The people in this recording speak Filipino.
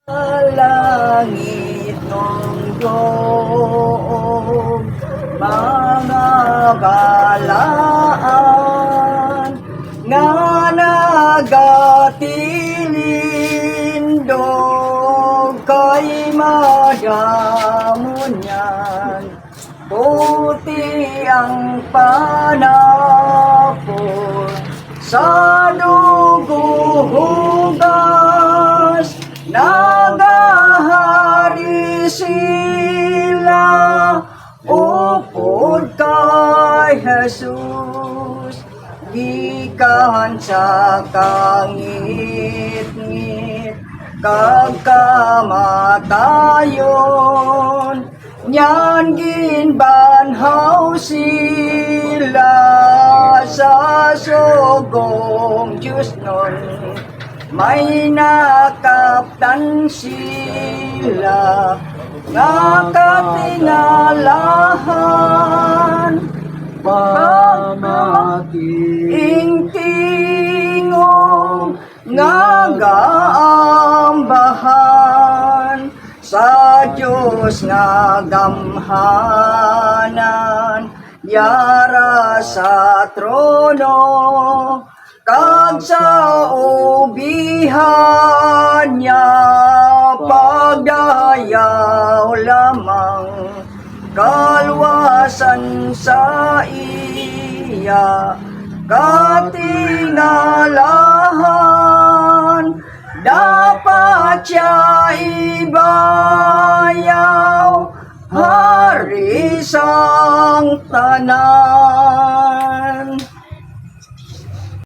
Langit ng Diyog, mga balaan nga nagatilindog kay madamon yan. Puti ang panapon sa dugo hugas, nagahari sila upod kay Jesus, gikan sa kangit-ngit kagkamatayon, nyan ginbanhaw sila sa sugong Diyos nun. May nakaptan sila nga katingalahan, pagkating tingong nga gaambahan, sa Diyos nga gamhanan, yara sa trono, kag sa ubihan niya pagdayaw lamang, kalwasan sa iya kating